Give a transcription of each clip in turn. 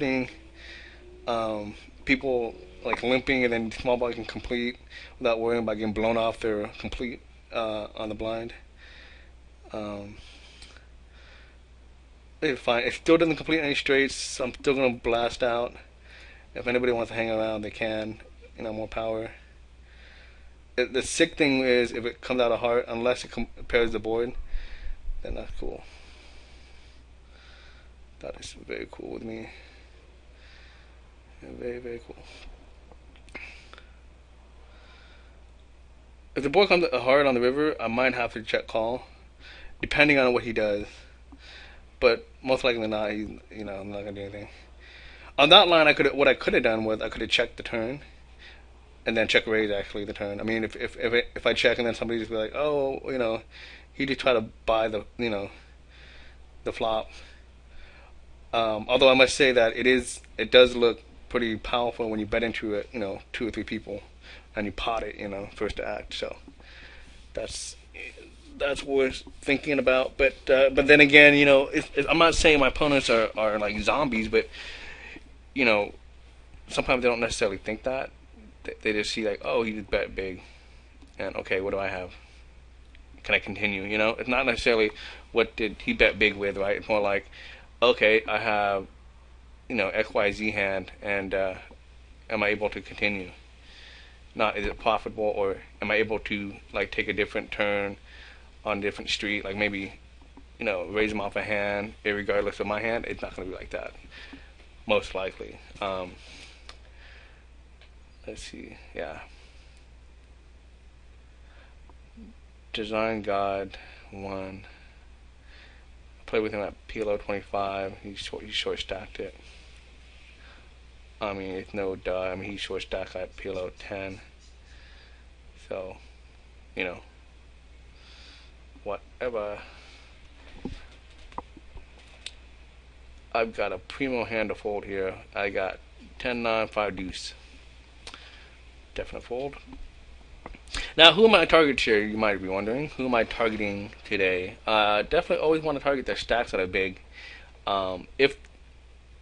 thing, people like limping and then small ball can complete without worrying about getting blown off their complete on the blind. Um, it's fine. It still doesn't complete any straights. So I'm still gonna blast out. If anybody wants to hang around, they can. More power. The sick thing is if it comes out of heart, unless it pairs the board, then that's cool. That is very cool with me. Very, very cool. If the board comes hard on the river, I might have to check call, depending on what he does. But most likely not. He's I'm not gonna do anything. On that line, I could have done was I could have checked the turn and then check raise actually the turn. I mean, if I check and then somebody just be like, oh, he just try to buy the flop. Although I must say that it does look pretty powerful when you bet into it, two or three people, and you pot it, first to act. So that's that's worth thinking about. But then again, I'm not saying my opponents are like zombies, but you know, sometimes they don't necessarily think that. They just see like, oh, he just bet big, and okay, what do I have? Can I continue? It's not necessarily what did he bet big with, right? It's more like, okay, I have XYZ hand, and am I able to continue? Not is it profitable, or am I able to like take a different turn on a different street? Like maybe raise him off a hand, regardless of my hand. It's not going to be like that, most likely. Let's see, yeah. Design God 1. Played with him at PLO 25. He short stacked it. I mean, it's no duh. I mean, he short stacked at PLO 10. So, you know, whatever. I've got a primo hand to fold here. I got 10-9, 5 deuce. Definite fold. Now, who am I targeting here? You might be wondering. Who am I targeting today? Definitely always want to target their stacks that are big. If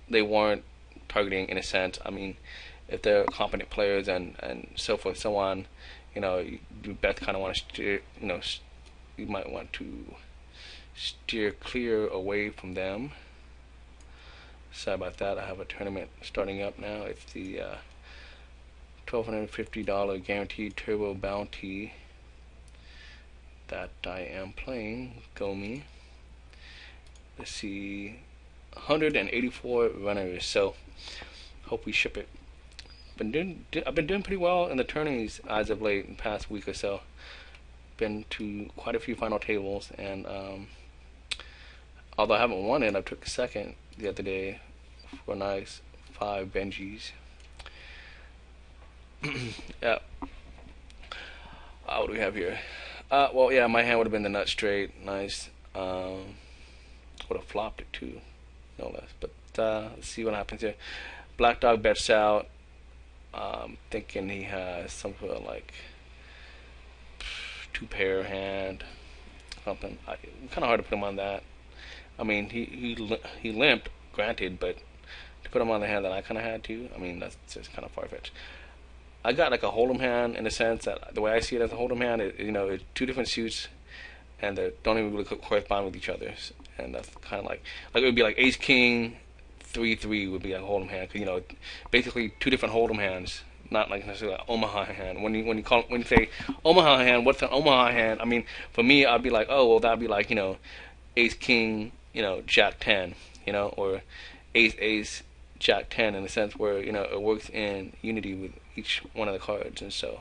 they weren't targeting, in a sense, I mean, if they're competent players and so forth, so on, you best kind of want to steer, you might want to steer clear away from them. Sorry about that. I have a tournament starting up now. It's the $1,250 guaranteed turbo bounty that I am playing. Go me. Let's see, 184 runners. So hope we ship it. I've been doing pretty well in the tourneys as of late, in the past week or so. Been to quite a few final tables, and although I haven't won it, I took second the other day for a nice 5 Benjis. Yeah. What do we have here? Well, yeah, my hand would have been the nut straight. Nice. Would have flopped it too, no less. But let's see what happens here. Black Dog bets out. Thinking he has some sort of like 2-pair hand, something. Kind of hard to put him on that. I mean, he limped, granted, but to put him on the hand that I kind of had to, I mean, that's just kind of far fetched. I got like a hold'em hand in the sense that the way I see it as a hold'em hand, it's two different suits, and they don't even really correspond with each other. And that's kind of like it would be like Ace King 3-3 would be a hold'em hand, because basically two different hold'em hands, not like necessarily an Omaha hand. When you say Omaha hand, what's an Omaha hand? I mean, for me, I'd be like, oh well, that'd be like Ace King, Jack 10, or Ace Jack 10, in the sense where it works in unity with each one of the cards. And so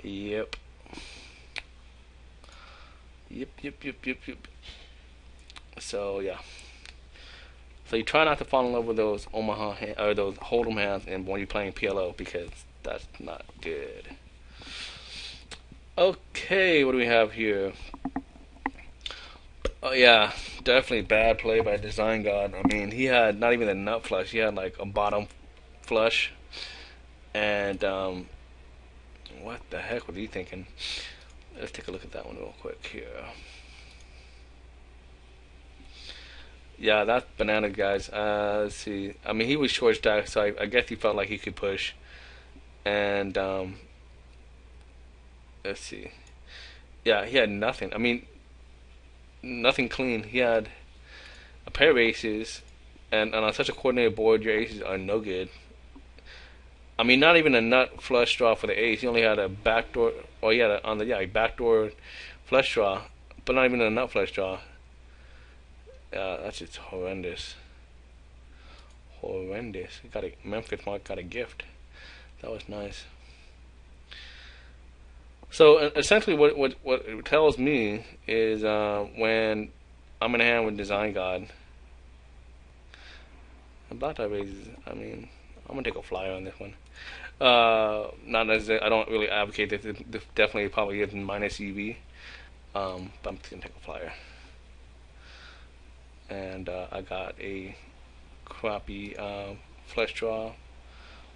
yep. So yeah, so you try not to fall in love with those or those hold'em hands and when you're playing PLO, because that's not good. Okay, what do we have here? Oh yeah, definitely bad play by Design God. I mean, he had not even a nut flush. He had like a bottom flush. And what the heck was he thinking? Let's take a look at that one real quick here. Yeah, that's banana, guys. Let's see. I mean, he was short stack, so I guess he felt like he could push. And let's see. Yeah, he had nothing. I mean, nothing clean. He had a pair of aces, and on such a coordinated board, your aces are no good. I mean, not even a nut flush draw for the ace. He only had a backdoor, or he had on the a backdoor flush draw, but not even a nut flush draw. That's just horrendous. Horrendous. Got a Memphis Mark got a gift. That was nice. So essentially, what it tells me is when I'm in a hand with Design God, and Black Tie raises. I mean, I'm gonna take a flyer on this one. Not necessarily. I don't really advocate this. This definitely probably is minus EV. But I'm just gonna take a flyer. And I got a crappy flush draw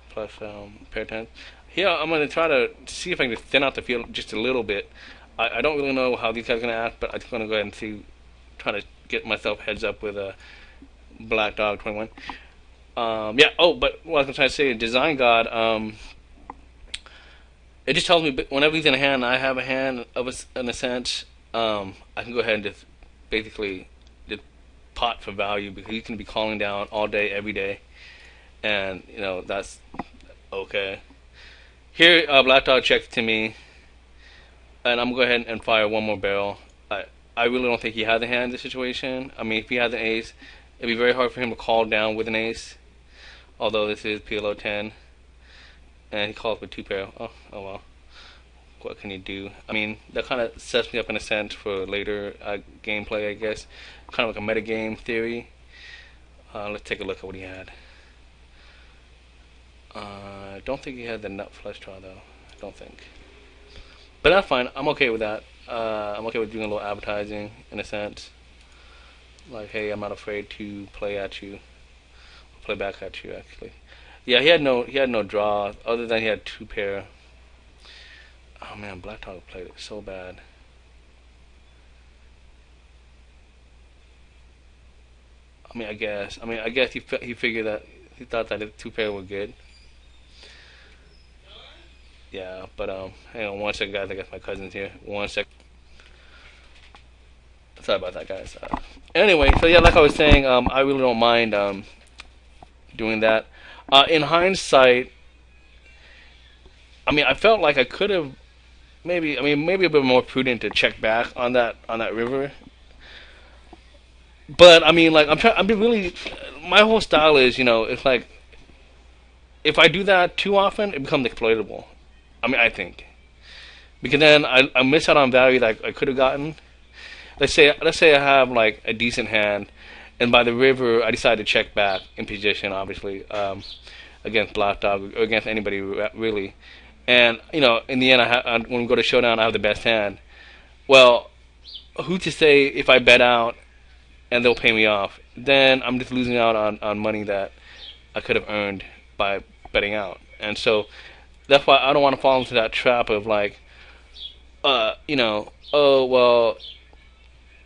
plus pair of tens. Here I'm gonna try to see if I can thin out the field just a little bit. I don't really know how these guys are gonna act, but I'm just gonna go ahead and see, try to get myself heads up with a Black Dog 21. Yeah. Oh, but what I was trying to say, Design God. It just tells me whenever he's in a hand, I have a hand of in a sense. I can go ahead and just basically just pot for value because he's gonna be calling down all day, every day, and that's okay. Here, Black Dog checks to me, and I'm gonna go ahead and fire one more barrel. I really don't think he has a hand in this situation. I mean, if he has an ace, it'd be very hard for him to call down with an ace. Although this is PLO10, and he calls with two pair. Oh well. What can he do? I mean, that kind of sets me up in a sense for later gameplay, I guess. Kind of like a metagame theory. Let's take a look at what he had. I don't think he had the nut flush draw though. I don't think. But that's fine. I'm okay with that. I'm okay with doing a little advertising in a sense. Like, hey, I'm not afraid to play at you. Play back at you actually. Yeah, he had no draw other than he had two pair. Oh man, Black Dog played it so bad. I guess he figured that he thought that the two pair were good. Yeah, but hang on one second, guys. I guess my cousin's here. One sec. Sorry about that, guys. Anyway, so yeah, like I was saying, I really don't mind doing that. In hindsight, I mean, I felt like I could have maybe a bit more prudent to check back on that river. But I mean, like I'm really, my whole style is, it's like if I do that too often, it becomes exploitable. I mean, I think because then I miss out on value that I could have gotten. Let's say I have like a decent hand, and by the river I decide to check back in position, obviously against Black Dog or against anybody really. And in the end, when we go to showdown, I have the best hand. Well, who to say if I bet out and they'll pay me off? Then I'm just losing out on money that I could have earned by betting out. And so that's why I don't want to fall into that trap of like, oh well,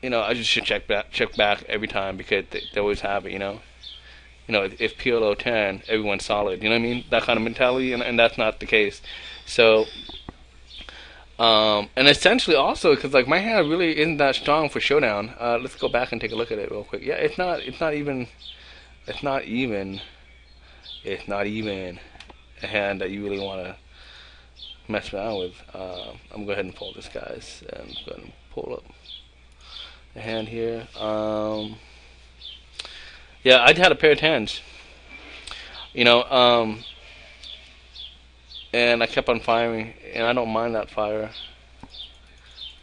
I just should check back every time because they always have it. If PLO10, everyone's solid. You know what I mean? That kind of mentality, and that's not the case. So, and essentially also because like my hand really isn't that strong for showdown. Let's go back and take a look at it real quick. Yeah, it's not even a hand that you really want to mess around with. I'm gonna go ahead and pull this, guys, and go ahead and pull up the hand here. Yeah, I had a pair of tens. And I kept on firing, and I don't mind that fire.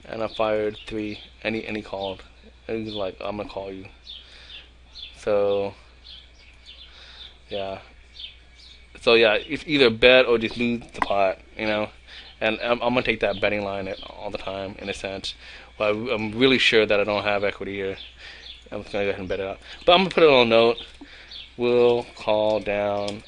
And I fired three, and he called. And he was like, I'm gonna call you. So yeah. So yeah, it's either bet or just lose the pot, And I'm gonna take that betting line all the time, in a sense. But I'm really sure that I don't have equity here. I'm gonna go ahead and bet it out. But I'm gonna put it on a note. We'll call down